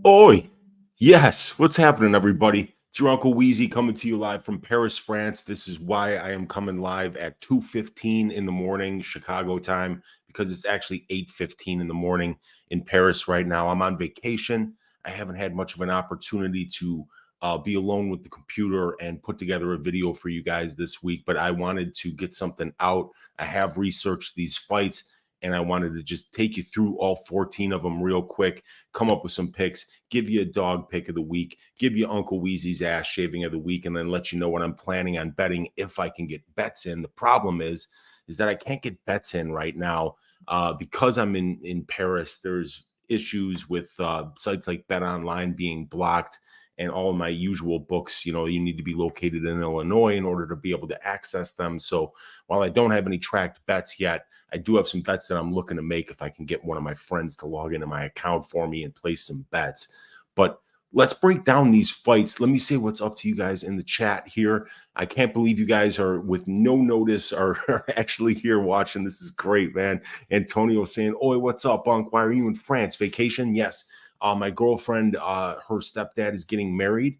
Oi! Yes, what's happening, everybody? It's your Uncle Weezy coming to you live from Paris, France. This is why I am coming live at 2:15 in the morning, Chicago time, because it's actually 8:15 in the morning in Paris right now. I'm on vacation. I haven't had much of an opportunity to be alone with the computer and put together a video for you guys this week, but I wanted to get something out. I have researched these fights, and I wanted to just take you through all 14 of them real quick, come up with some picks, give you a dog pick of the week, give you Uncle Weezy's ass shaving of the week, and then let you know what I'm planning on betting if I can get bets in. The problem is that I can't get bets in right now because I'm in Paris. There's issues with sites like Bet Online being blocked, and all of my usual books, you need to be located in Illinois in order to be able to access them. So while I don't have any tracked bets yet, I do have some bets that I'm looking to make if I can get one of my friends to log into my account for me and place some bets. But let's break down these fights. Let me say what's up to you guys in the chat here. I can't believe you guys are with no notice are actually here watching. This is great, man. Antonio saying, "Oi, what's up, Unc? Why are you in France? Vacation?" Yes. My girlfriend, her stepdad is getting married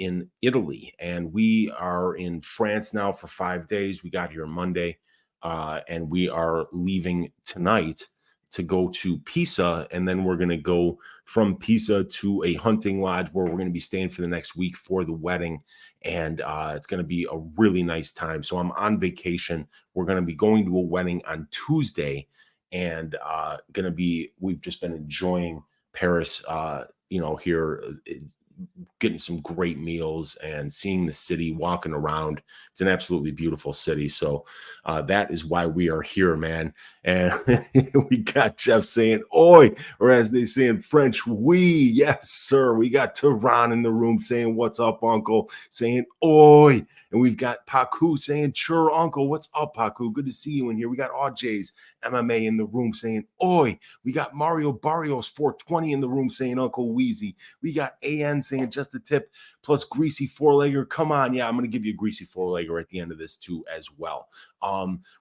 in Italy, and we are in France now for 5 days. We got here Monday, and we are leaving tonight to go to Pisa, and then we're going to go from Pisa to a hunting lodge where we're going to be staying for the next week for the wedding, and it's going to be a really nice time. So I'm on vacation. We're going to be going to a wedding on Tuesday, and we've just been enjoying Paris, here, getting some great meals and seeing the city, walking around. It's an absolutely beautiful city. So that is why we are here, man. And we got Jeff saying, "Oi," or as they say in French, "Oui." Yes, sir. We got Tehran in the room saying, "What's up, Uncle?" Saying, "Oi." And we've got Paku saying, "Sure, Uncle. What's up, Paku? Good to see you in here." We got AJ's MMA in the room saying, "Oi." We got Mario Barrios 420 in the room saying, "Uncle Weezy." We got AN saying, "Just a tip," plus Greasy Four-Legger. Come on. Yeah, I'm going to give you a Greasy Four-Legger at the end of this too as well.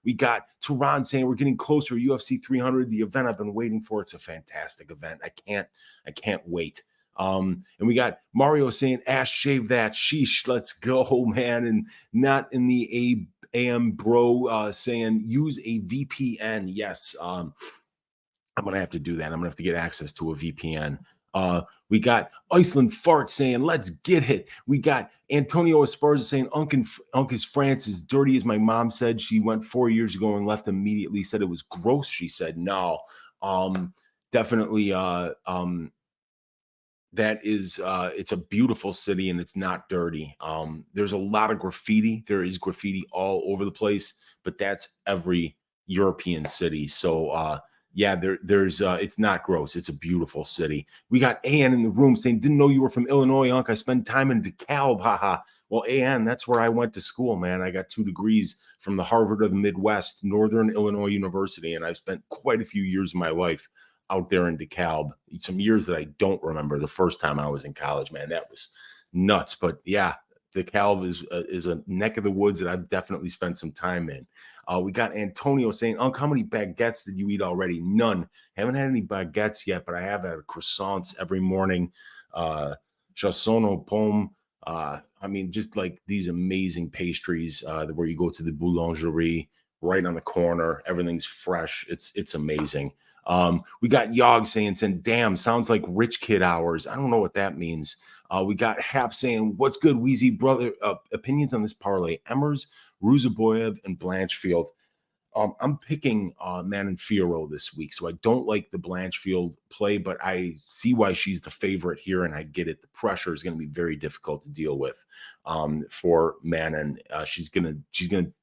We got Turan saying, "We're getting closer. UFC 300, the event I've been waiting for. It's a fantastic event. I can't wait." And we got Mario saying, "Ash, shave that. Sheesh, let's go, man." And not in the AM bro saying, "Use a VPN." Yes, I'm going to have to do that. I'm going to have to get access to a VPN. We got Iceland Fart saying, "Let's get it." We got Antonio Esparza saying, Unc is France as dirty as my mom said. She went 4 years ago and left immediately. Said it was gross. She said, no, definitely. That is, it's a beautiful city and it's not dirty. There's a lot of graffiti. There is graffiti all over the place, but that's every European city. So, yeah, there's it's not gross. It's a beautiful city. We got Ann in the room saying, "Didn't know you were from Illinois, Unc. I spent time in DeKalb." Haha. Well, Ann, that's where I went to school, man. I got 2 degrees from the Harvard of the Midwest, Northern Illinois University, and I've spent quite a few years of my life out there in DeKalb. Some years that I don't remember. The first time I was in college, man, that was nuts. But yeah, DeKalb is a neck of the woods that I've definitely spent some time in. We got Antonio saying, "Unc, how many baguettes did you eat already?" None. Haven't had any baguettes yet, but I have had croissants every morning. Chasson aux pommes. I mean, just like these amazing pastries where you go to the boulangerie right on the corner. Everything's fresh. It's amazing. We got Yog saying, "Damn, sounds like rich kid hours." I don't know what that means. We got Hap saying, "What's good, Weezy brother? Opinions on this parlay: Emers, Rusev, and Blanchfield." I'm picking Manon Fiorot this week, so I don't like the Blanchfield play, but I see why she's the favorite here, and I get it. The pressure is going to be very difficult to deal with for Manon. She's gonna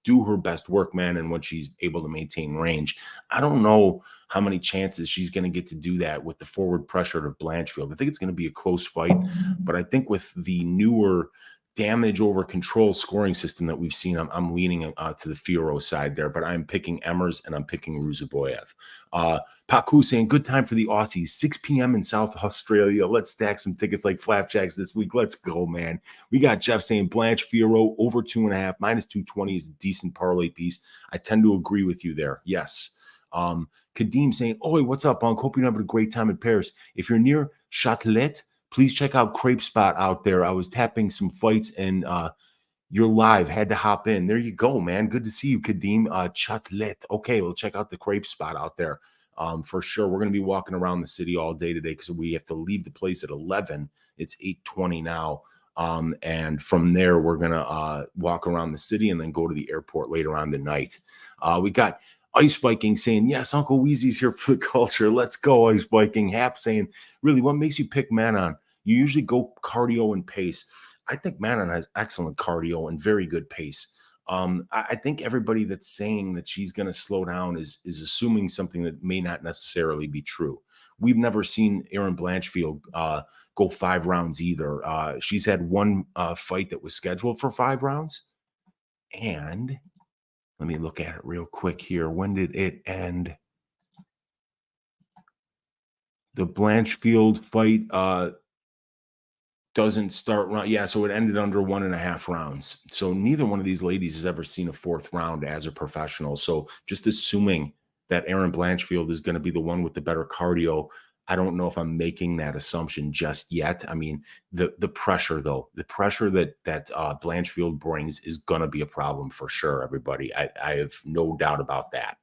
do her best work, Manon, when she's able to maintain range. I don't know how many chances she's going to get to do that with the forward pressure of Blanchfield. I think it's going to be a close fight, but I think with the newer damage over control scoring system that we've seen, I'm leaning to the Fiorot side there, but I'm picking Emers and I'm picking Rusev. Paku saying, "Good time for the Aussies, 6 p.m. in South Australia. Let's stack some tickets like flapjacks this week. Let's go, man." We got Jeff saying, "Blanche Fiorot over 2.5, -220 is a decent parlay piece." I tend to agree with you there. Yes. Kadeem saying, "Oi, what's up, Unc? Hope you're having a great time in Paris. If you're near Chatelet. Please check out Crepe Spot out there. I was tapping some fights and you're live. Had to hop in. There you go, man. Good to see you, Kadeem. Chatelet. Okay, we'll check out the Crepe Spot out there. For sure. We're going to be walking around the city all day today because we have to leave the place at 11. It's 8:20 now. And from there, we're going to walk around the city and then go to the airport later on the night. We got Ice Viking saying, yes, Uncle Weezy's here for the culture. Let's go, Ice Viking. Hap saying, really, what makes you pick Manon? You usually go cardio and pace. I think Manon has excellent cardio and very good pace. I think everybody that's saying that she's going to slow down is assuming something that may not necessarily be true. We've never seen Erin Blanchfield go 5 rounds either. She's had one fight that was scheduled for 5 rounds. And let me look at it real quick here. When did it end? The Blanchfield fight doesn't start round. Yeah, so it ended under 1.5 rounds. So neither one of these ladies has ever seen a 4th round as a professional. So just assuming that Erin Blanchfield is going to be the one with the better cardio, I don't know if I'm making that assumption just yet. I mean, the pressure though, the pressure that Blanchfield brings is going to be a problem for sure. Everybody, I have no doubt about that.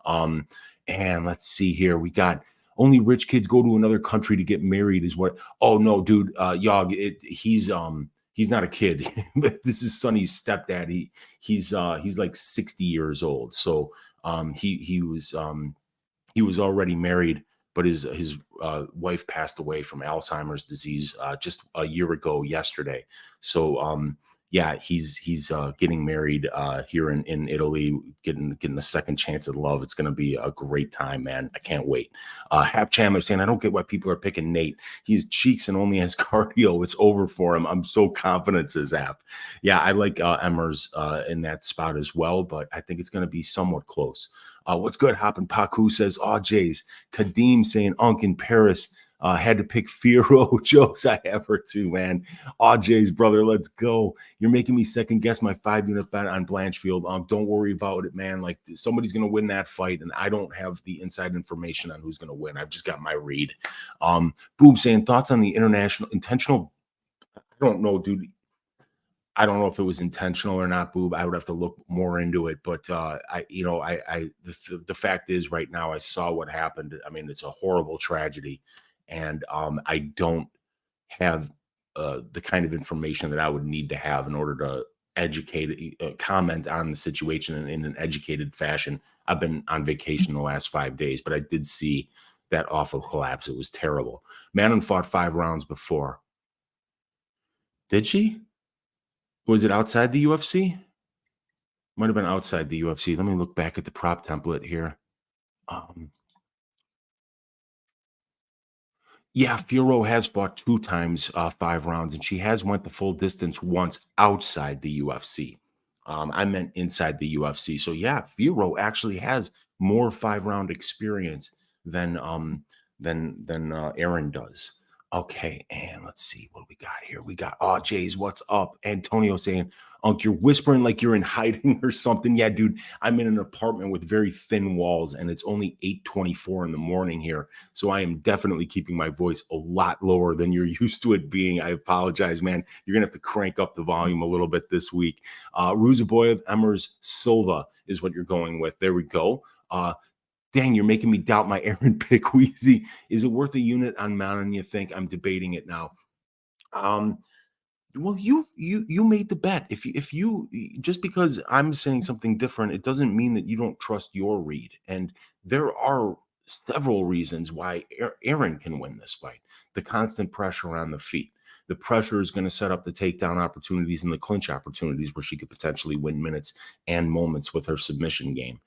And let's see here, we got. Only rich kids go to another country to get married is what. Oh no, dude, Yog, he's not a kid. This is Sonny's stepdad. He's like 60 years old. So he was already married, but his wife passed away from Alzheimer's disease just a year ago yesterday. So yeah, he's getting married here in Italy, getting a second chance at love. It's going to be a great time, man. I can't wait. Hap Chandler saying, I don't get why people are picking Nate. He has cheeks and only has cardio. It's over for him. I'm so confident, says Hap. Yeah, I like Emers in that spot as well, but I think it's going to be somewhat close. What's good? Hoppin' Paku says, oh, Jays. Kadeem saying, Unk in Paris. Had to pick Fiorot. Jokes, I have her too, man. Jays, brother, let's go. You're making me second guess my 5-unit bet on Blanchfield. Don't worry about it, man. Like, somebody's going to win that fight, and I don't have the inside information on who's going to win. I've just got my read. Boom saying, thoughts on the intentional? I don't know, dude. I don't know if it was intentional or not, Boob. I would have to look more into it. But the fact is, right now, I saw what happened. I mean, it's a horrible tragedy. And I don't have the kind of information that I would need to have in order to comment on the situation in an educated fashion. I've been on vacation the last 5 days, but I did see that awful collapse. It was terrible. Manon fought 5 rounds before. Did she? Was it outside the UFC? Might have been outside the UFC. Let me look back at the prop template here. Yeah, Fiorot has fought 2 times 5 rounds, and she has went the full distance once outside the UFC. I meant inside the UFC. So yeah, Fiorot actually has more 5-round experience than Aaron does. Okay, and let's see what we got here. We got Jays, what's up? Antonio saying, Unk, you're whispering like you're in hiding or something. Yeah, dude, I'm in an apartment with very thin walls, and it's only 8:24 in the morning here. So I am definitely keeping my voice a lot lower than you're used to it being. I apologize, man. You're going to have to crank up the volume a little bit this week. Rusev, Emers, Silva is what you're going with. There we go. Dang, you're making me doubt my Aaron pick, Weezy. Is it worth a unit on Mountain, you think? I'm debating it now. Well, you made the bet. If you just because I'm saying something different, it doesn't mean that you don't trust your read. And there are several reasons why Aaron can win this fight. The constant pressure on the feet. The pressure is going to set up the takedown opportunities and the clinch opportunities where she could potentially win minutes and moments with her submission game.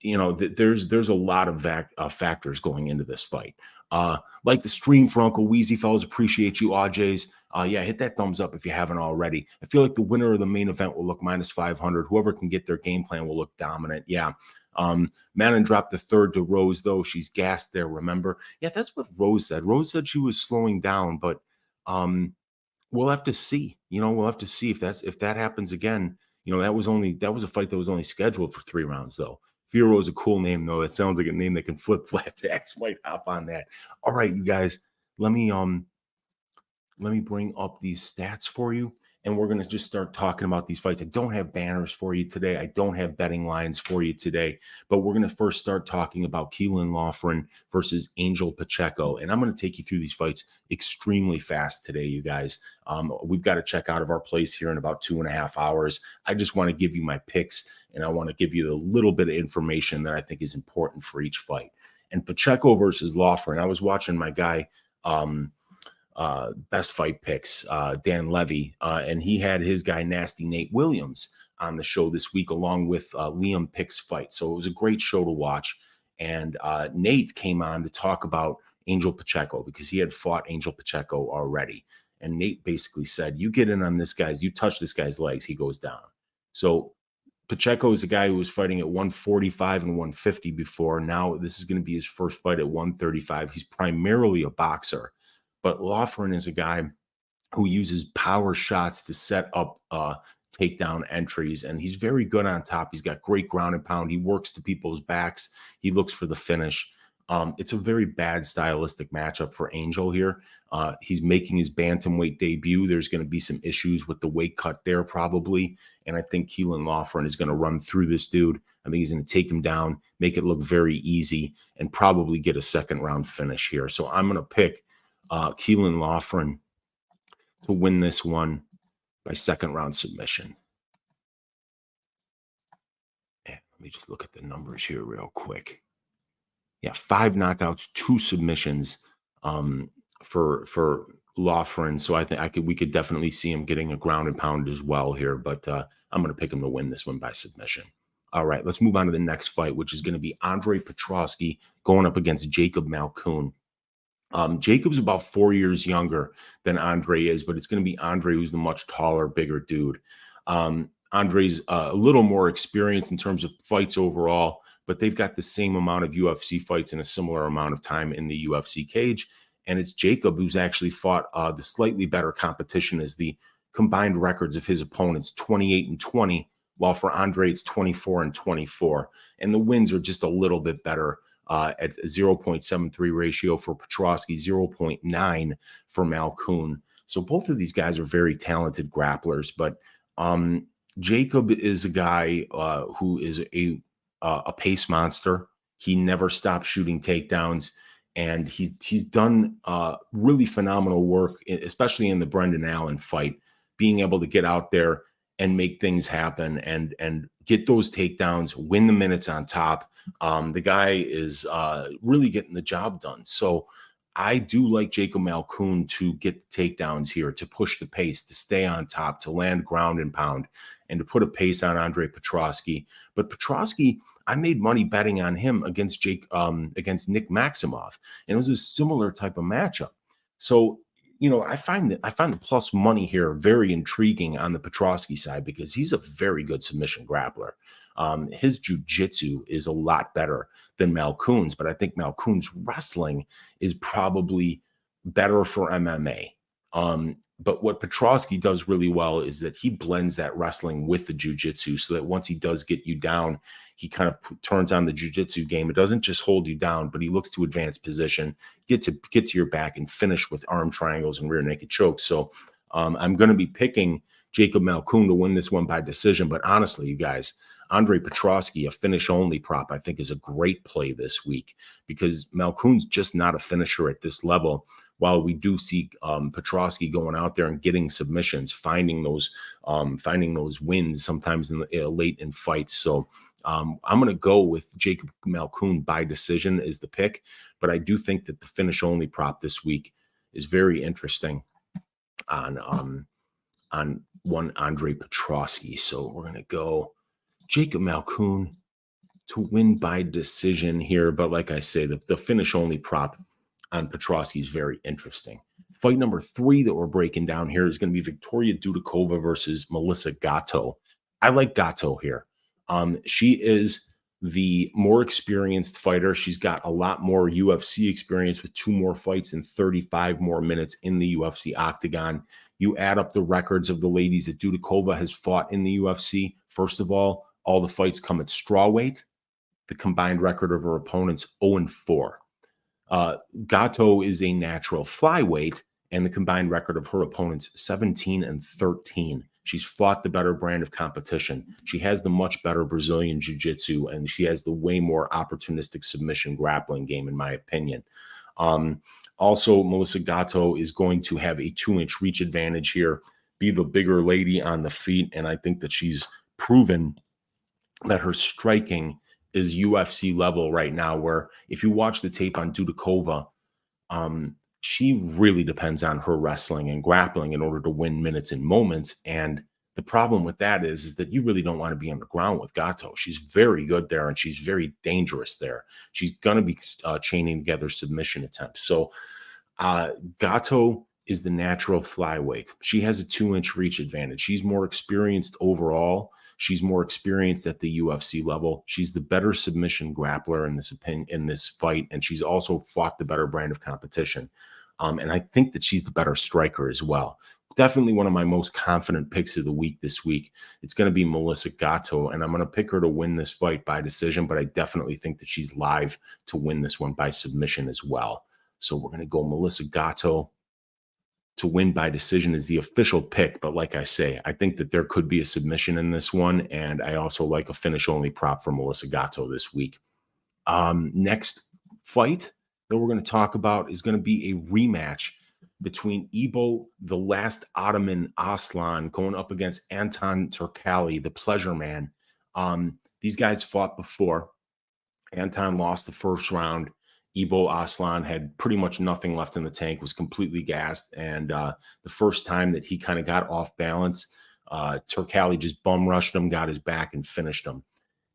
There's a lot of factors going into this fight. Like the stream for Uncle Weezy, fellas, appreciate you, RJs. Yeah, hit that thumbs up if you haven't already. I feel like the winner of the main event will look minus 500. Whoever can get their game plan will look dominant. Yeah. Manon dropped the 3rd to Rose, though. She's gassed there, remember? Yeah, that's what Rose said. Rose said she was slowing down, but we'll have to see. We'll have to see if that happens again. That was a fight that was only scheduled for 3 rounds, though. Fiorot is a cool name, though. It sounds like a name that can flip flapjacks. Might hop on that. All right, you guys, let me bring up these stats for you, and we're going to just start talking about these fights. I don't have banners for you today. I don't have betting lines for you today, but we're going to first start talking about Keelan Loughran versus Angel Pacheco, and I'm going to take you through these fights extremely fast today, you guys. We've got to check out of our place here in about 2.5 hours. I just want to give you my picks, and I want to give you a little bit of information that I think is important for each fight. And Pacheco versus Loughran, I was watching my guy, Best Fight Picks, Dan Levy, and he had his guy Nasty Nate Williams on the show this week, along with Liam Pick's fight. So it was a great show to watch. And Nate came on to talk about Angel Pacheco because he had fought Angel Pacheco already. And Nate basically said, you get in on this guy's, you touch this guy's legs, he goes down. So Pacheco is a guy who was fighting at 145 and 150 before. Now this is going to be his first fight at 135. He's primarily a boxer. But Loughran is a guy who uses power shots to set up takedown entries, and he's very good on top. He's got great ground and pound. He works to people's backs. He looks for the finish. It's a very bad stylistic matchup for Angel here. He's making his bantamweight debut. There's going to be some issues with the weight cut there probably, and I think Keelan Loughran is going to run through this dude. I think he's going to take him down, make it look very easy, and probably get a second-round finish here. So I'm going to pick Keelan Loughran to win this one by second-round submission. Let me just look at the numbers here real quick. Yeah, 5 knockouts, 2 submissions for Loughran. So I think we could definitely see him getting a ground and pound as well here. But I'm going to pick him to win this one by submission. All right, let's move on to the next fight, which is going to be Andre Petroski going up against Jacob Malcun. Jacob's about 4 years younger than Andre is, but it's going to be Andre who's the much taller, bigger dude. Andre's a little more experienced in terms of fights overall, but they've got the same amount of UFC fights in a similar amount of time in the UFC cage. And it's Jacob who's actually fought the slightly better competition as the combined records of his opponents, 28-20, while for Andre it's 24-24. And the wins are just a little bit better. At 0.73 ratio for Petroski, 0.9 for Malcun. So both of these guys are very talented grapplers, but Jacob is a guy who is a pace monster. He never stops shooting takedowns, and he's done really phenomenal work, especially in the Brendan Allen fight, being able to get out there and make things happen and get those takedowns, win the minutes on top. The guy is really getting the job done. So I do like Jacob Malcun to get the takedowns here, to push the pace, to stay on top, to land ground and pound, and to put a pace on Andre Petroski. But Petroski, I made money betting on him against against Nick Maximov, and it was a similar type of matchup. So I find the plus money here very intriguing on the Petroski side because he's a very good submission grappler. His jiu-jitsu is a lot better than Malcun's, but I think Malcun's wrestling is probably better for MMA. But what Petroski does really well is that he blends that wrestling with the jiu-jitsu so that once he does get you down, he kind of turns on the jiu-jitsu game. It doesn't just hold you down, but he looks to advance position, get to your back and finish with arm triangles and rear naked chokes. So I'm going to be picking Jacob Malcun to win this one by decision. But honestly, you guys, Andre Petroski, a finish-only prop, I think is a great play this week because Malcun's just not a finisher at this level. While we do see Petroski going out there and getting submissions, finding those wins sometimes late in fights. So I'm going to go with Jacob Malcun by decision as the pick, but I do think that the finish only prop this week is very interesting on one Andre Petroski. So we're going to go Jacob Malcun to win by decision here. But like I say, the finish only prop on Petroski is very interesting. Fight number 3 that we're breaking down here is going to be Victoria Dudakova versus Melissa Gatto. I like Gatto here. She is the more experienced fighter. She's got a lot more UFC experience with 2 more fights and 35 more minutes in the UFC octagon. You add up the records of the ladies that Dudakova has fought in the UFC. First of all the fights come at strawweight. The combined record of her opponents 0-4. Gato is a natural flyweight, and the combined record of her opponents 17-13. She's fought the better brand of competition. She has the much better Brazilian jiu-jitsu, and she has the way more opportunistic submission grappling game, in my opinion. Also, Melissa Gatto is going to have a 2-inch reach advantage here, be the bigger lady on the feet, and I think that she's proven that her striking is UFC level right now, where if you watch the tape on Dkova, she really depends on her wrestling and grappling in order to win minutes and moments. And the problem with that is that you really don't want to be on the ground with Gato. She's very good there, and she's very dangerous there. She's going to be chaining together submission attempts. So Gato is the natural flyweight. She has a 2-inch reach advantage. She's more experienced overall. She's more experienced at the UFC level. She's the better submission grappler in this fight, and she's also fought the better brand of competition. And I think that she's the better striker as well. Definitely one of my most confident picks of the week this week. It's going to be Melissa Gatto, and I'm going to pick her to win this fight by decision, but I definitely think that she's live to win this one by submission as well. So we're going to go Melissa Gatto to win by decision is the official pick. But like I say, I think that there could be a submission in this one. And I also like a finish only prop for Melissa Gatto this week. Next fight that we're going to talk about is going to be a rematch between Ibo, the last Ottoman Aslan, going up against Anton Turkalj, the pleasure man. These guys fought before. Anton lost the first round. Ibo Aslan had pretty much nothing left in the tank, was completely gassed. And the first time that he kind of got off balance, Turkalj just bum rushed him, got his back, and finished him.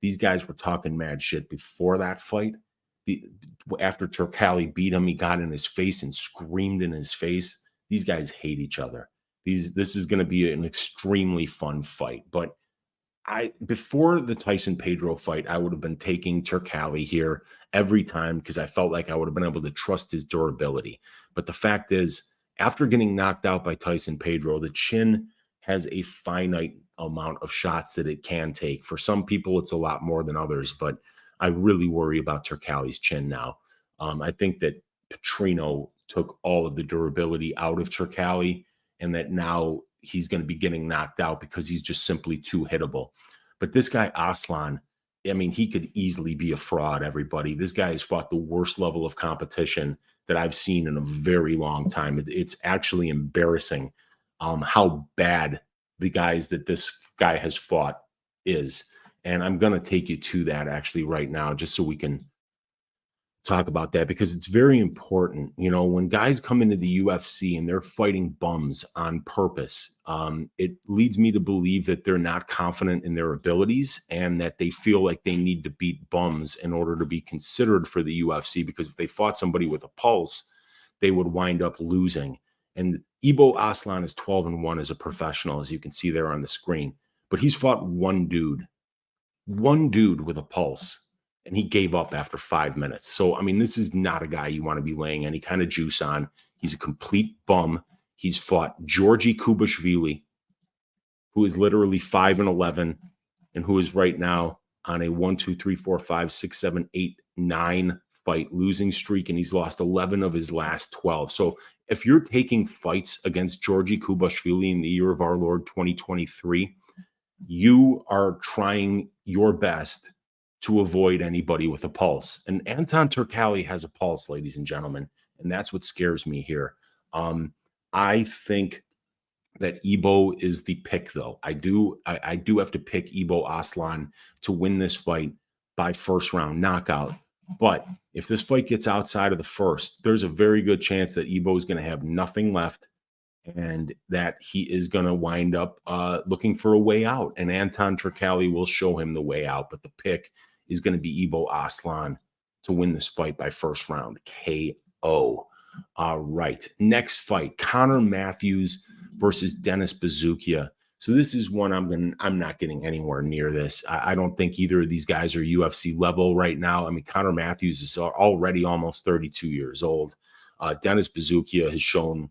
These guys were talking mad shit before that fight. After Turkalj beat him, he got in his face and screamed in his face. These guys hate each other. This is going to be an extremely fun fight. But before the Tyson Pedro fight, I would have been taking Turkalj here every time because I felt like I would have been able to trust his durability. But the fact is, after getting knocked out by Tyson Pedro, the chin has a finite amount of shots that it can take. For some people, it's a lot more than others, but I really worry about Turkalj's chin now. I think that Petrino took all of the durability out of Turkalj, and that now he's going to be getting knocked out because he's just simply too hittable. But this guy, Aslan, I mean, he could easily be a fraud, everybody. This guy has fought the worst level of competition that I've seen in a very long time. It's actually embarrassing how bad the guys that this guy has fought is. And I'm going to take you to that actually right now, just so we can talk about that, because it's very important. You know, when guys come into the UFC and they're fighting bums on purpose, it leads me to believe that they're not confident in their abilities and that they feel like they need to beat bums in order to be considered for the UFC, because if they fought somebody with a pulse, they would wind up losing. And Ibo Aslan is 12-1 as a professional, as you can see there on the screen, but he's fought one dude with a pulse, and he gave up after 5 minutes. So, I mean, this is not a guy you want to be laying any kind of juice on. He's a complete bum. He's fought Georgi Kubashvili, who is literally 5-11, and who is right now on a 1, 2, 3, 4, 5, 6, 7, 8, 9 fight losing streak, and he's lost 11 of his last 12. So if you're taking fights against Georgi Kubashvili in the year of our Lord 2023, you are trying your best to avoid anybody with a pulse. And Anton Turkalj has a pulse, ladies and gentlemen, and that's what scares me here. I think that Ibo is the pick, though. I do have to pick Ibo Aslan to win this fight by first round knockout. But if this fight gets outside of the first, there's a very good chance that Ibo is going to have nothing left, and that he is going to wind up looking for a way out. And Anton Turkalj will show him the way out. But the pick is going to be Ibo Aslan to win this fight by first round KO. All right. Next fight, Connor Matthews versus Dennis Buzukja. So this is one I'm not getting anywhere near this. I don't think either of these guys are UFC level right now. I mean, Connor Matthews is already almost 32 years old. Dennis Buzukja has shown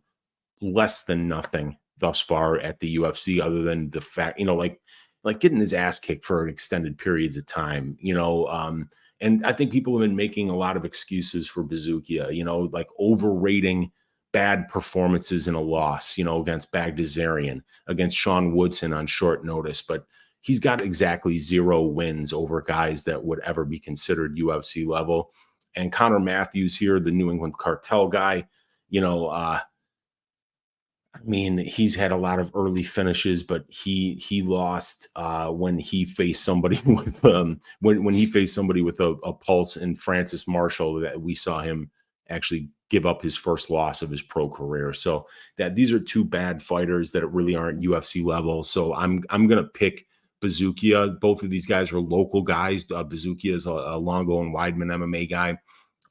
less than nothing thus far at the UFC, other than the fact, like getting his ass kicked for extended periods of time, And I think people have been making a lot of excuses for Bookia, like overrating bad performances in a loss, against Bagdasarian, against Sean Woodson on short notice. But he's got exactly 0 wins over guys that would ever be considered UFC level. And Connor Matthews here, the New England Cartel guy, I mean, he's had a lot of early finishes, but he lost when he faced somebody with when he faced somebody with a pulse in Francis Marshall, that we saw him actually give up his first loss of his pro career. So that these are 2 bad fighters that really aren't UFC level. So I'm gonna pick Bookia. Both of these guys are local guys. Bookia is a Longo and Weidman MMA guy.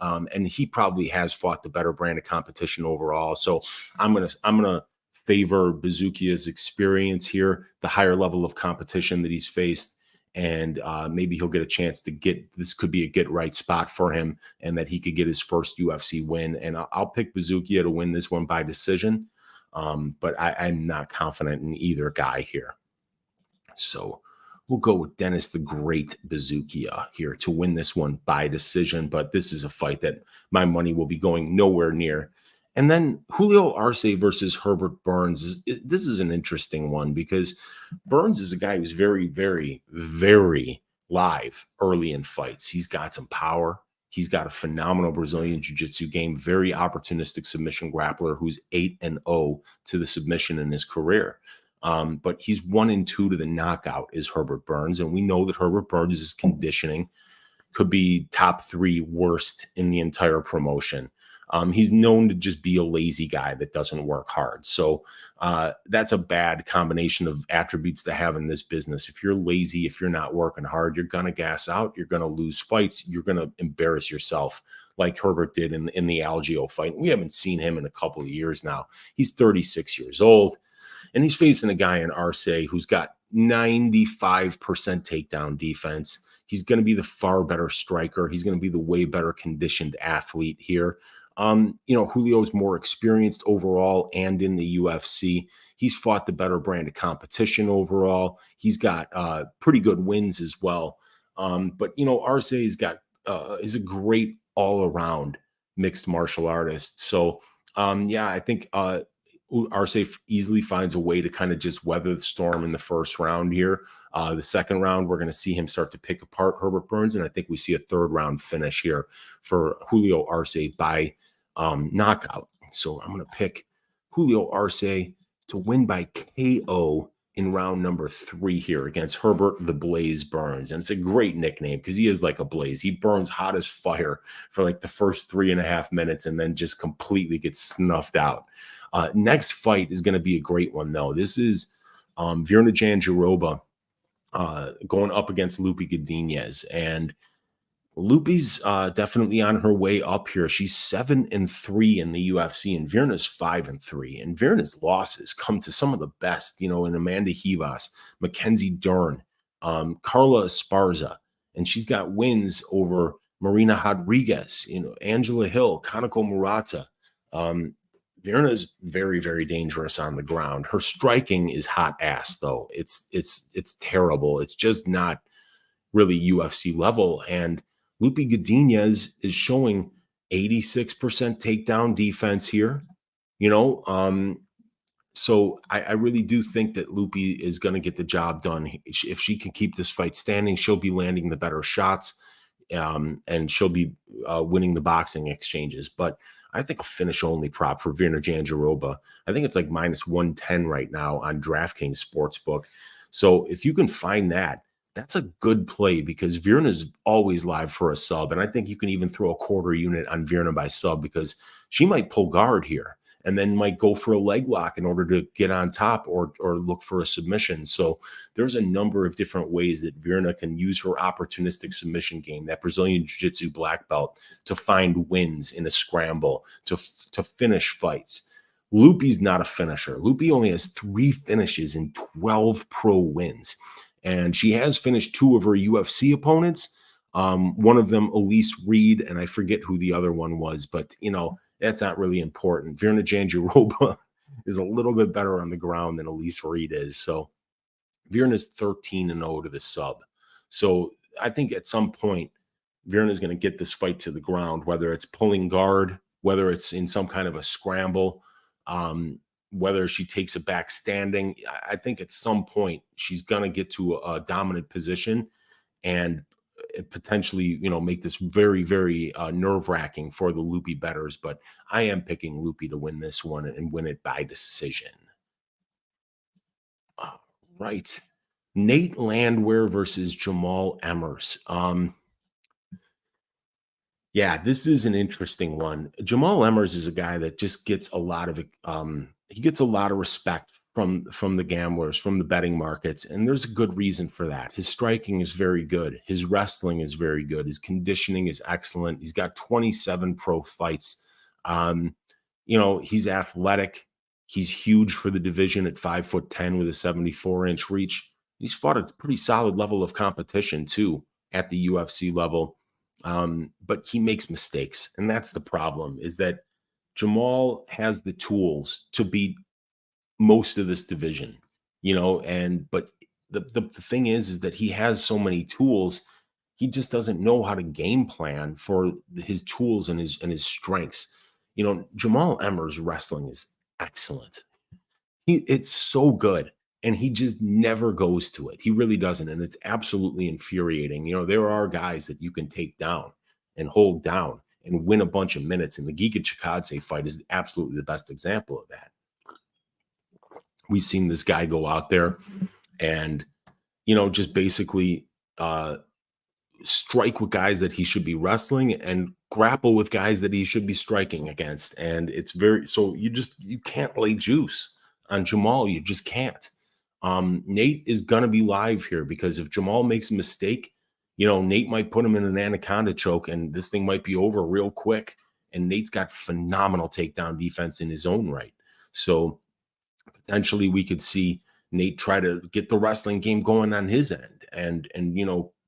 And he probably has fought the better brand of competition overall. So I'm gonna favor Bookia's experience here, the higher level of competition that he's faced, and maybe he'll get a chance to this could be a get right spot for him, and that he could get his first UFC win. And I'll pick Bookia to win this one by decision, but I'm not confident in either guy here. So we'll go with Dennis the Great Bookia here to win this one by decision. But this is a fight that my money will be going nowhere near. And then Julio Arce versus Herbert Burns. This is an interesting one because Burns is a guy who's very, very, very live early in fights. He's got some power. He's got a phenomenal Brazilian jiu-jitsu game, very opportunistic submission grappler who's 8-0 to the submission in his career. But he's 1-2 to the knockout is Herbert Burns. And we know that Herbert Burns' conditioning could be top 3 worst in the entire promotion. He's known to just be a lazy guy that doesn't work hard. So that's a bad combination of attributes to have in this business. If you're lazy, if you're not working hard, you're going to gas out. You're going to lose fights. You're going to embarrass yourself like Herbert did in the Algeo fight. We haven't seen him in a couple of years now. He's 36 years old, and he's facing a guy in Arce who's got 95% takedown defense. He's going to be the far better striker. He's going to be the way better conditioned athlete here. Julio's more experienced overall and in the UFC. He's fought the better brand of competition overall. He's got pretty good wins as well. But Arce is a great all-around mixed martial artist. So I think Arce easily finds a way to kind of just weather the storm in the first round here. The second round, we're going to see him start to pick apart Herbert Burns, and I think we see a third round finish here for Julio Arce by knockout. So I'm going to pick Julio Arce to win by KO in round number 3 here against Herbert the Blaze Burns. And it's a great nickname because he is like a blaze. He burns hot as fire for like the first 3.5 minutes and then just completely gets snuffed out. Next fight is going to be a great one, though. This is Virna Jandiroba going up against Lupi Godinez. And Lupi's definitely on her way up here. She's 7-3 in the UFC, and Virna's 5-3. And Virna's losses come to some of the best, in Amanda Ribas, Mackenzie Dern, Carla Esparza, and she's got wins over Marina Rodriguez, Angela Hill, Kanako Murata. Virna's very, very dangerous on the ground. Her striking is hot ass, though. It's terrible. It's just not really UFC level. And Lupi Godinez is showing 86% takedown defense here, so I really do think that Lupi is going to get the job done. If she can keep this fight standing, she'll be landing the better shots, and she'll be winning the boxing exchanges. But I think a finish-only prop for Virna Jandiroba. I think it's like -110 right now on DraftKings Sportsbook. So if you can find that, that's a good play because Virna's always live for a sub. And I think you can even throw a quarter unit on Virna by sub because she might pull guard here and then might go for a leg lock in order to get on top or look for a submission. So there's a number of different ways that Virna can use her opportunistic submission game, that Brazilian Jiu-Jitsu black belt, to find wins in a scramble, to finish fights. Lupi's not a finisher. Lupi only has 3 finishes in 12 pro wins. And she has finished 2 of her UFC opponents. One of them, Elise Reed, and I forget who the other one was, but, that's not really important. Virna Jandiroba is a little bit better on the ground than Elise Reed is. So Virna's 13-0 to the sub. So I think at some point, Virna is going to get this fight to the ground, whether it's pulling guard, whether it's in some kind of a scramble, whether she takes it back standing. I think at some point she's going to get to a dominant position and potentially, make this very, very nerve wracking for the Loopy betters. But I am picking Loopy to win this one and win it by decision. Right. Nate Landwehr versus Jamal Emers. Yeah, this is an interesting one. Jamal Emers is a guy that just gets a lot of he gets a lot of respect from the gamblers, from the betting markets, and there's a good reason for that. His striking is very good. His wrestling is very good. His conditioning is excellent. He's got 27 pro fights. He's athletic. He's huge for the division at 5'10" with a 74-inch reach. He's fought a pretty solid level of competition too at the UFC level. But he makes mistakes. And that's the problem, is that Jamal has the tools to beat most of this division, but the thing is that he has so many tools. He just doesn't know how to game plan for his tools and his strengths. Jamal Emers' wrestling is excellent. It's so good. And he just never goes to it. He really doesn't. And it's absolutely infuriating. There are guys that you can take down and hold down and win a bunch of minutes. And the Giga Chikadze fight is absolutely the best example of that. We've seen this guy go out there and, just basically strike with guys that he should be wrestling and grapple with guys that he should be striking against. And it's you can't lay juice on Jamal. You just can't. Nate is going to be live here because if Jamal makes a mistake, Nate might put him in an anaconda choke and this thing might be over real quick. And Nate's got phenomenal takedown defense in his own right. So potentially we could see Nate try to get the wrestling game going on his end and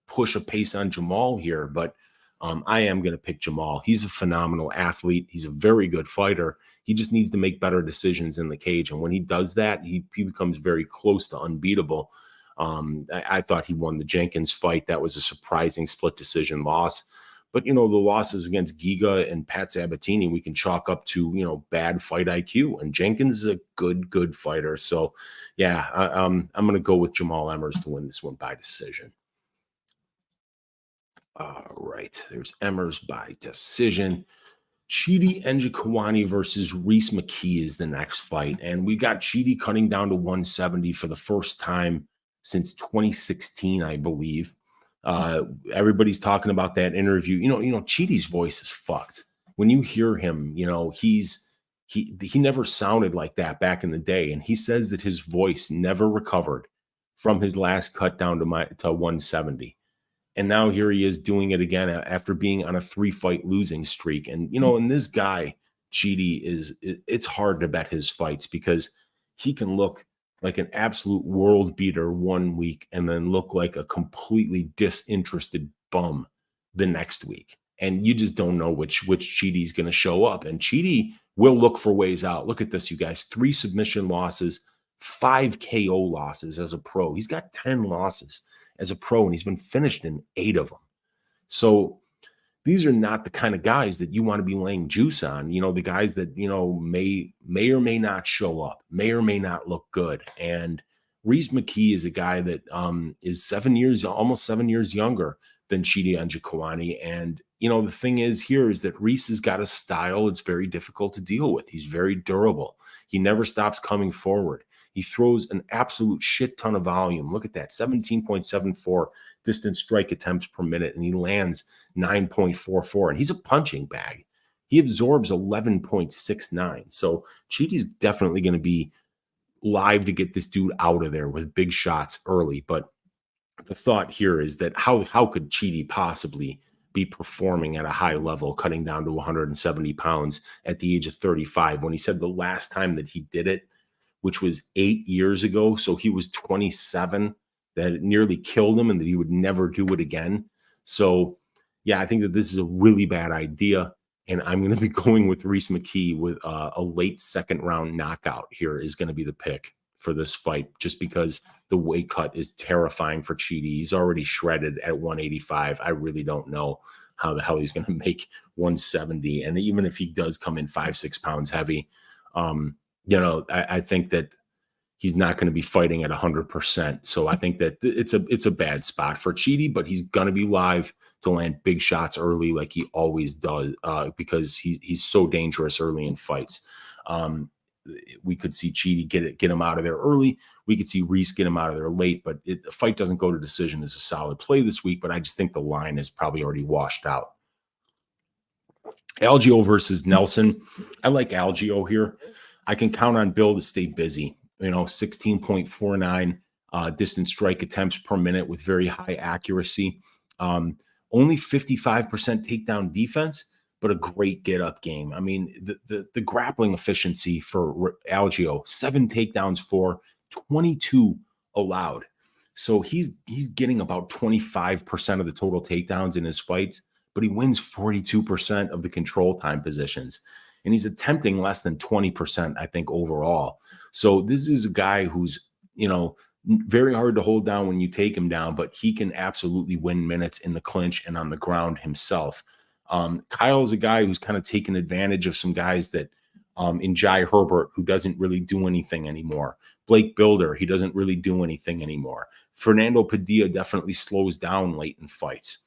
push a pace on Jamal here. But I am going to pick Jamal. He's a phenomenal athlete. He's a very good fighter. He just needs to make better decisions in the cage. And when he does that, he becomes very close to unbeatable. I thought he won the Jenkins fight. That was a surprising split decision loss. But, the losses against Giga and Pat Sabatini, we can chalk up to, bad fight IQ. And Jenkins is a good fighter. So, yeah, I'm going to go with Jamal Emers to win this one by decision. All right, there's Emers by decision. Chidi Kuani versus McKee is the next fight. And we got Chidi cutting down to 170 for the first time since 2016, I believe. Everybody's talking about that interview. Chidi's voice is fucked. When you hear him, he never sounded like that back in the day. And he says that his voice never recovered from his last cut down to 170. And now here he is doing it again after being on a 3-fight losing streak. And, and this guy, Chidi, it's hard to bet his fights because he can look like an absolute world beater one week and then look like a completely disinterested bum the next week. And you just don't know which Chidi's going to show up. And Chidi will look for ways out. Look at this, you guys. 3 submission losses, 5 KO losses as a pro. He's got 10 losses as a pro, and he's been finished in 8 of them. So these are not the kind of guys that you want to be laying juice on. The guys that, may or may not show up, may or may not look good. And McKee is a guy that is almost 7 years younger than Chidi Kuani. And, the thing is that Reese has got a style it's very difficult to deal with. He's very durable. He never stops coming forward. He throws an absolute shit ton of volume. Look at that, 17.74 distance strike attempts per minute, and he lands 9.44. And he's a punching bag. He absorbs 11.69. So Chidi's definitely going to be live to get this dude out of there with big shots early. But the thought here is that how could Chidi possibly be performing at a high level, cutting down to 170 pounds at the age of 35, when he said the last time that he did it, which was 8 years ago. So he was 27, that it nearly killed him and that he would never do it again. So, yeah, I think that this is a really bad idea. And I'm going to be going with McKee with a late second round knockout here is going to be the pick for this fight, just because the weight cut is terrifying for Chidi. He's already shredded at 185. I really don't know how the hell he's going to make 170. And even if he does come in 5-6 pounds heavy, I think that he's not going to be fighting at 100%. So I think that it's a bad spot for Chidi, but he's going to be live to land big shots early like he always does, because he's so dangerous early in fights. We could see Chidi get him out of there early. We could see Reese get him out of there late, but the fight doesn't go to decision as a solid play this week, but I just think the line is probably already washed out. Algeo versus Nelson. I like Algeo here. I can count on Bill to stay busy. 16.49 distance strike attempts per minute with very high accuracy. Only 55% takedown defense, but a great get-up game. I mean, the grappling efficiency for Algeo, 7 takedowns for 22 allowed. So he's getting about 25% of the total takedowns in his fights, but he wins 42% of the control time positions. And he's attempting less than 20%, I think, overall. So this is a guy who's, very hard to hold down when you take him down, but he can absolutely win minutes in the clinch and on the ground himself. Kyle's a guy who's kind of taken advantage of some guys that in Jai Herbert, who doesn't really do anything anymore. Blake Builder, he doesn't really do anything anymore. Fernando Padilla definitely slows down late in fights.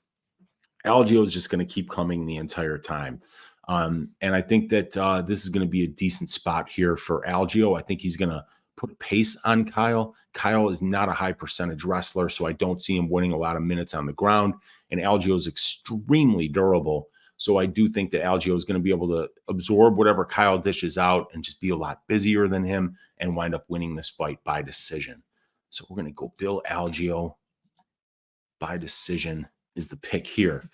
Algeo is just going to keep coming the entire time. And I think that this is going to be a decent spot here for Algeo. I think he's going to put a pace on Kyle. Kyle is not a high percentage wrestler, so I don't see him winning a lot of minutes on the ground. And Algeo is extremely durable. So I do think that Algeo is going to be able to absorb whatever Kyle dishes out and just be a lot busier than him and wind up winning this fight by decision. So we're going to go Bill Algeo by decision is the pick here.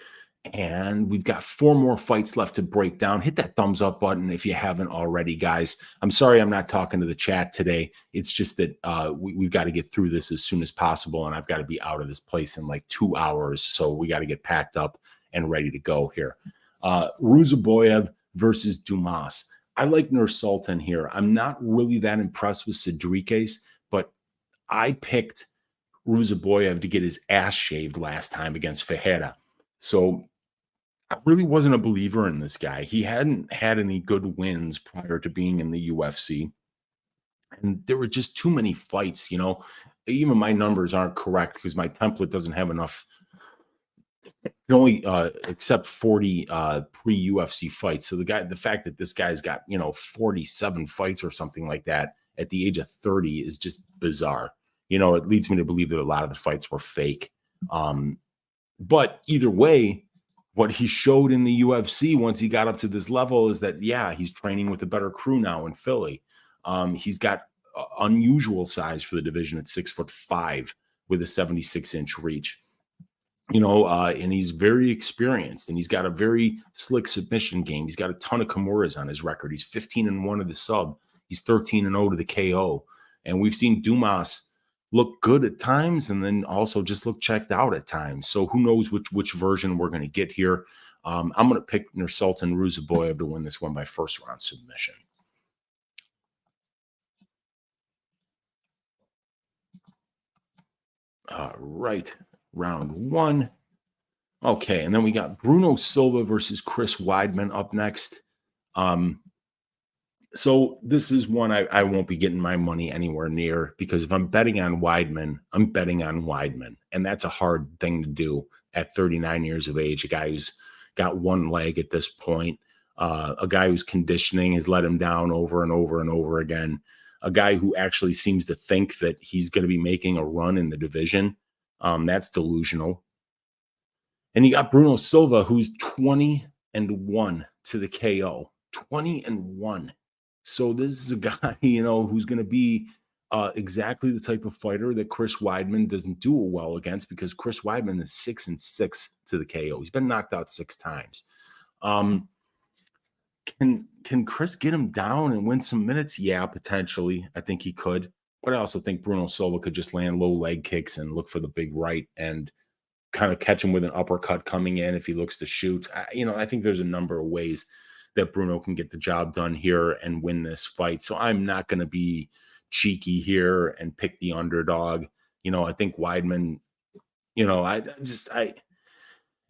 And we've got 4 more fights left to break down. Hit that thumbs up button if you haven't already, guys. I'm sorry I'm not talking to the chat today. It's just that we've got to get through this as soon as possible, and I've got to be out of this place in like 2 hours. So we got to get packed up and ready to go here. Rusev versus Dumas. I like Nursultan here. I'm not really that impressed with Cedriques, but I picked Rusev to get his ass shaved last time against Ferreira. So I really wasn't a believer in this guy. He hadn't had any good wins prior to being in the UFC. And there were just too many fights, Even my numbers aren't correct because my template doesn't have enough. It only accept 40 pre-UFC fights. So the fact that this guy's got, 47 fights or something like that at the age of 30 is just bizarre. It leads me to believe that a lot of the fights were fake. But either way, what he showed in the UFC once he got up to this level is that, he's training with a better crew now in Philly. He's got unusual size for the division at 6'5" with a 76-inch reach. And he's very experienced, and he's got a very slick submission game. He's got a ton of Kimuras on his record. He's 15-1 to the sub. He's 13-0 to the KO. And we've seen Dumas look good at times and then also just look checked out at times. So who knows which version we're going to get here. I'm going to pick Nursultan Rusev to win this one by first round submission. All right, round 1. Okay, and then we got Bruno Silva versus Chris Weidman up next. So this is one I won't be getting my money anywhere near, because if I'm betting on Weidman, I'm betting on Weidman. And that's a hard thing to do at 39 years of age. A guy who's got one leg at this point, a guy whose conditioning has let him down over and over and over again, a guy who actually seems to think that he's going to be making a run in the division. That's delusional. And you got Bruno Silva, who's 20-1 to the KO. 20-1. So this is a guy, who's going to be exactly the type of fighter that Chris Weidman doesn't do well against, because Chris Weidman is 6-6 to the KO. He's been knocked out 6 times. Can Chris get him down and win some minutes? Yeah, potentially. I think he could. But I also think Bruno Silva could just land low leg kicks and look for the big right and kind of catch him with an uppercut coming in if he looks to shoot. I think there's a number of ways that Bruno can get the job done here and win this fight. So I'm not going to be cheeky here and pick the underdog. I think Weidman,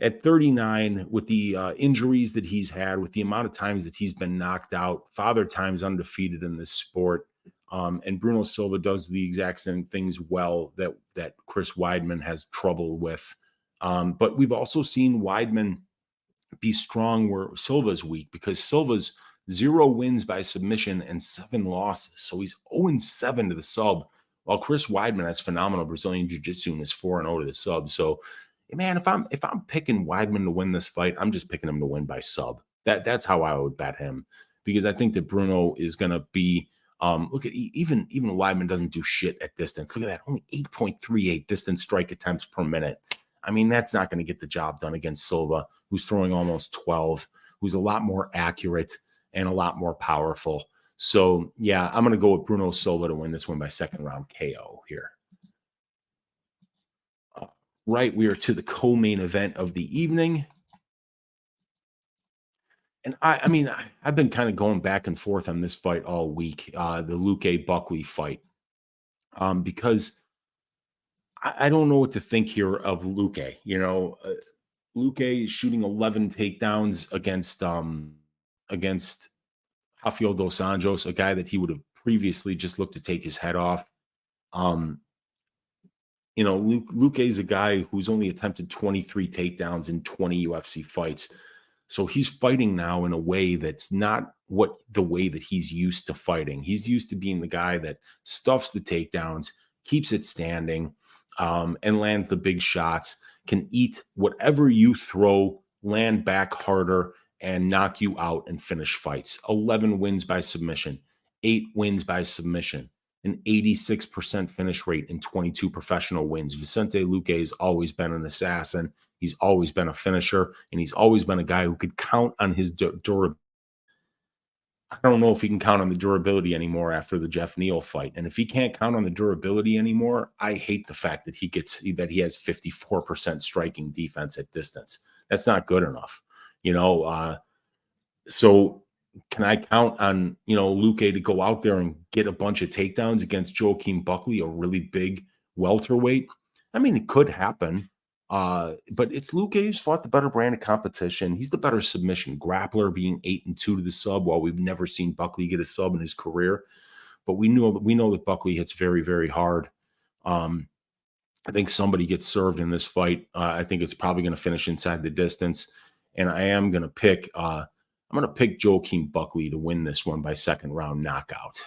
at 39, with the injuries that he's had, with the amount of times that he's been knocked out, father times undefeated in this sport. And Bruno Silva does the exact same things well that Chris Weidman has trouble with. But we've also seen Weidman be strong where Silva's weak, because Silva's 0 wins by submission and 7 losses. So he's 0-7 to the sub, while Chris Weidman has phenomenal Brazilian Jiu-Jitsu and is 4-0 to the sub. So, man, if I'm picking Weidman to win this fight, I'm just picking him to win by sub. That's how I would bet him, because I think that Bruno is going to be. Look at even Weidman doesn't do shit at distance. Look at that, only 8.38 distance strike attempts per minute. I mean, that's not going to get the job done against Silva, who's throwing almost 12, who's a lot more accurate and a lot more powerful. So, yeah, I'm going to go with Bruno Silva to win this one by second round KO here. Right, we are to the co-main event of the evening. And I mean, I've been kind of going back and forth on this fight all week, the Luque Buckley fight, because I don't know what to think here of Luque. Luque shooting 11 takedowns against Rafael dos Anjos, a guy that he would have previously just looked to take his head off. Luque is a guy who's only attempted 23 takedowns in 20 UFC fights. So he's fighting now in a way that's not the way that he's used to fighting. He's used to being the guy that stuffs the takedowns, keeps it standing, and lands the big shots, can eat whatever you throw, land back harder, and knock you out and finish fights. 11 wins by submission, 8 wins by submission, an 86% finish rate in 22 professional wins. Vicente Luque has always been an assassin. He's always been a finisher, and he's always been a guy who could count on his durability. I don't know if he can count on the durability anymore after the Jeff Neal fight. And if he can't count on the durability anymore, I hate the fact that he has 54% striking defense at distance. That's not good enough. So can I count on, Luque to go out there and get a bunch of takedowns against Joaquin Buckley, a really big welterweight? I mean, it could happen. But it's Luque who's fought the better brand of competition. He's the better submission grappler, being 8-2 to the sub, while we've never seen Buckley get a sub in his career. But we know that Buckley hits very, very hard. I think somebody gets served in this fight. I think it's probably going to finish inside the distance. And I am going to pick Joaquin Buckley to win this one by second round knockout.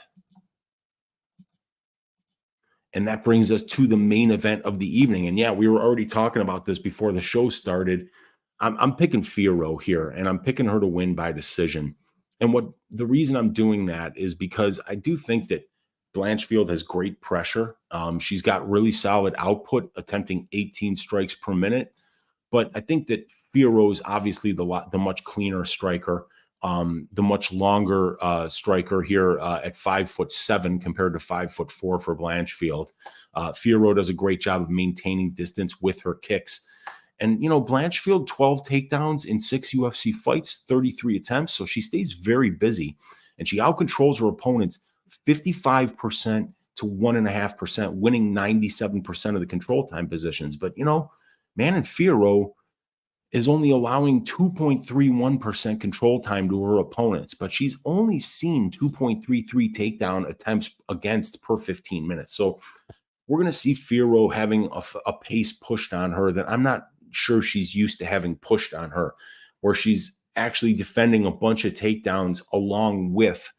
And that brings us to the main event of the evening. And yeah, we were already talking about this before the show started. I'm picking Fiorot here, and I'm picking her to win by decision. And the reason I'm doing that is because I do think that Blanchfield has great pressure. She's got really solid output, attempting 18 strikes per minute. But I think that Fiorot is obviously the much cleaner striker. The much longer striker here at 5'7" compared to 5'4" for Blanchfield. Fiorot does a great job of maintaining distance with her kicks. And, Blanchfield, 12 takedowns in 6 UFC fights, 33 attempts. So she stays very busy, and she outcontrols her opponents 55% to 1.5%, winning 97% of the control time positions. But, Manon Fiorot is only allowing 2.31% control time to her opponents, but she's only seen 2.33 takedown attempts against per 15 minutes. So we're going to see Fiorot having a pace pushed on her that I'm not sure she's used to having pushed on her, where she's actually defending a bunch of takedowns along with,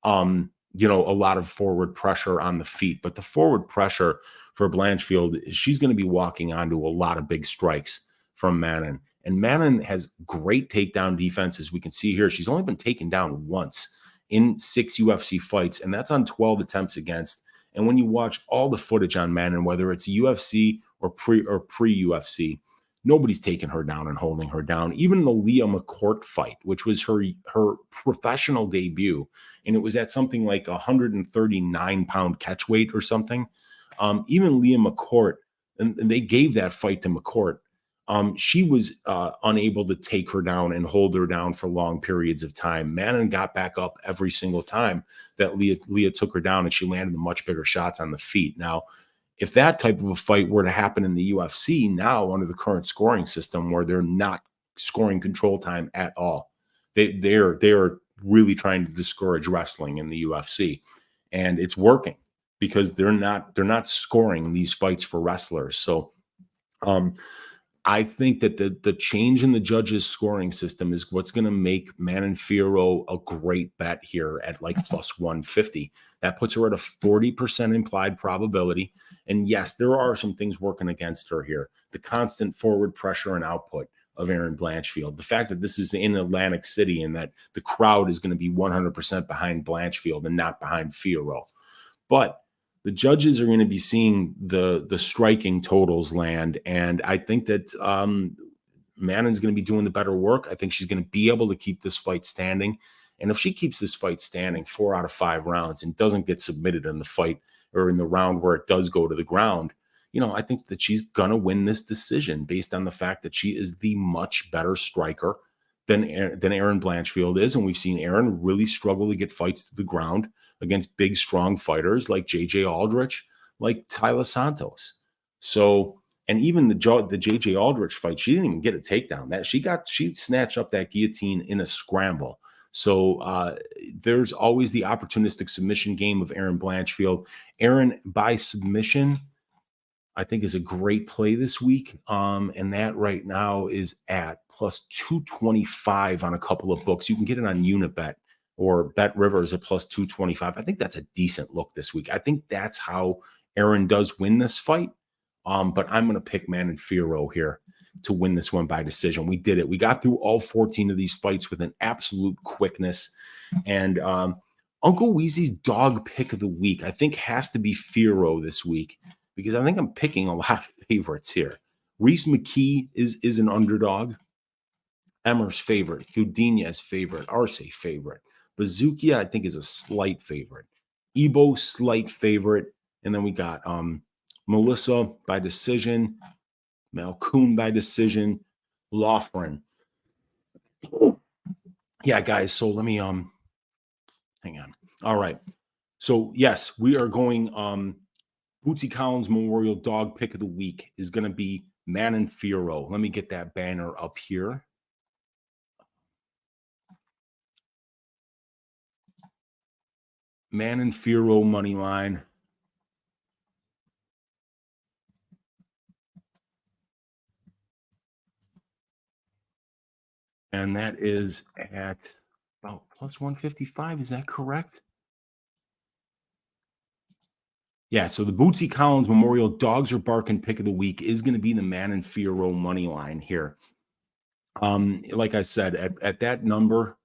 a lot of forward pressure on the feet. But the forward pressure for Blanchfield, she's going to be walking onto a lot of big strikes from Manon. And Manon has great takedown defense, as we can see here. She's only been taken down once in 6 UFC fights, and that's on 12 attempts against. And when you watch all the footage on Manon, whether it's UFC or pre-UFC, nobody's taking her down and holding her down. Even the Leah McCourt fight, which was her professional debut, and it was at something like 139-pound catch weight or something. Even Leah McCourt, and they gave that fight to McCourt. She was unable to take her down and hold her down for long periods of time. Manon got back up every single time that Leah took her down, and she landed the much bigger shots on the feet. Now, If that type of a fight were to happen in the UFC now under the current scoring system where they're not scoring control time at all, they're really trying to discourage wrestling in the UFC, and it's working because they're not scoring these fights for wrestlers. So um, I think that the change in the judges' scoring system is what's going to make Manon Fiorot a great bet here at like plus 150. That puts her at a 40% implied probability. And yes, there are some things working against her here. The constant forward pressure and output of Erin Blanchfield. The fact that this is in Atlantic City and that the crowd is going to be 100% behind Blanchfield and not behind Fiorot. But the judges are going to be seeing the striking totals land, and I think that Manon's going to be doing the better work. I think she's going to be able to keep this fight standing, and if she keeps this fight standing 4 out of 5 rounds and doesn't get submitted in the fight or in the round where it does go to the ground, I think that she's going to win this decision based on the fact that she is the much better striker than Erin Blanchfield is, and we've seen Erin really struggle to get fights to the ground against big, strong fighters like J.J. Aldrich, like Tyler Santos. So, and even the J.J. Aldrich fight, she didn't even get a takedown. She snatched up that guillotine in a scramble. So there's always the opportunistic submission game of Erin Blanchfield. Erin by submission, I think, is a great play this week. And that right now is at plus 225 on a couple of books. You can get it on Unibet or Bet Rivers at plus 225. I think that's a decent look this week. I think that's how Erin does win this fight. But I'm going to pick Manon Fiorot here to win this one by decision. We did it. We got through all 14 of these fights with an absolute quickness. And Uncle Weezy's dog pick of the week, I think, has to be Fiorot this week because I think I'm picking a lot of favorites here. McKee is an underdog. Emers favorite. Houdinez favorite. Arce favorite. Bookia, I think, is a slight favorite. Ebo, slight favorite. And then we got Melissa by decision. Malcun by decision. Loughran. Yeah, guys. So let me hang on. All right. So yes, we are going Bootsy Collins Memorial Dog Pick of the Week is going to be Manon Fiorot. Let me get that banner up here. Manon Fiorot money line. And that is at about plus 155. Is that correct? Yeah, so the Bootsy Collins Memorial Dogs Are Barking Pick of the Week is going to be the Manon Fiorot money line here. Like I said, at that number,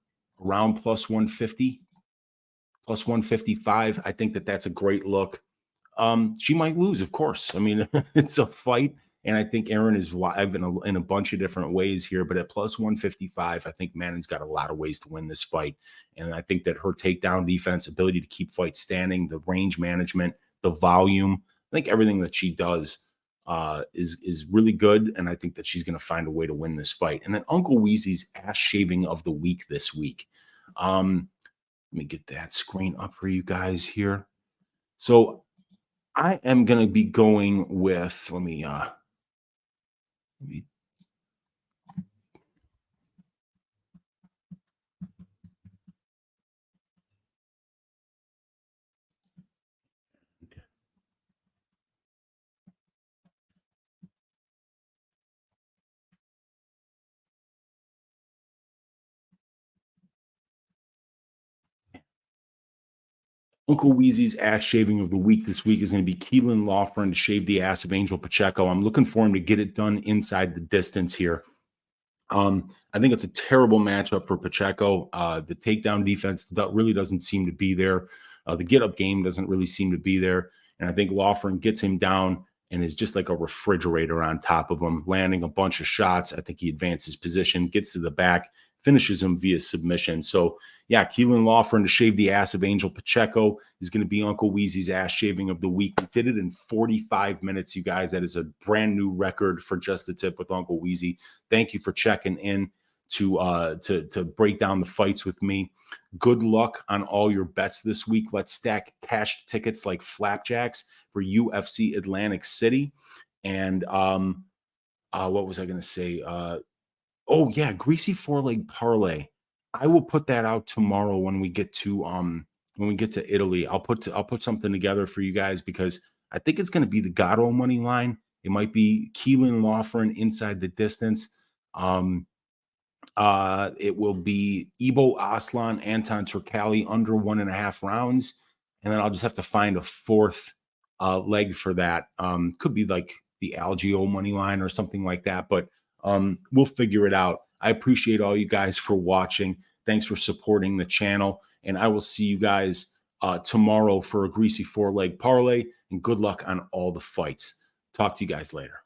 around plus 150, plus 155, I think that's a great look. She might lose, of course. I mean, it's a fight, and I think Erin is live in a bunch of different ways here. But at plus 155, I think Manon's got a lot of ways to win this fight, and I think that her takedown defense, ability to keep fights standing, the range management, the volume, I think everything that she does is really good, and I think that she's going to find a way to win this fight. And then Uncle Weezy's ass shaving of the week this week. Let me get that screen up for you guys here. So I am going to be going with, let me Uncle Weezy's ass shaving of the week this week is going to be Keelan Loughran to shave the ass of Angel Pacheco. I'm looking for him to get it done inside the distance here. I think it's a terrible matchup for Pacheco. The takedown defense really doesn't seem to be there. The get-up game doesn't really seem to be there. And I think Loughran gets him down and is just like a refrigerator on top of him, landing a bunch of shots. I think he advances position, gets to the back, finishes him via submission. So, yeah, Keelan Loughran to shave the ass of Angel Pacheco is going to be Uncle Weezy's ass shaving of the week. We did it in 45 minutes, you guys. That is a brand new record for Just the Tip with Uncle Weezy. Thank you for checking in to break down the fights with me. Good luck on all your bets this week. Let's stack cash tickets like flapjacks for UFC Atlantic City. And what was I going to say? Oh yeah, greasy 4-leg parlay. I will put that out tomorrow when we get to Italy. I'll put something together for you guys because I think it's going to be the Gatto money line. It might be Keelan Lawfern inside the distance. It will be Ibo Aslan, Anton Turkalj under 1.5 rounds. And then I'll just have to find a fourth leg for that. Could be like the Algio money line or something like that, but we'll figure it out. I appreciate all you guys for watching. Thanks for supporting the channel. And I will see you guys tomorrow for a greasy 4-leg parlay. And good luck on all the fights. Talk to you guys later.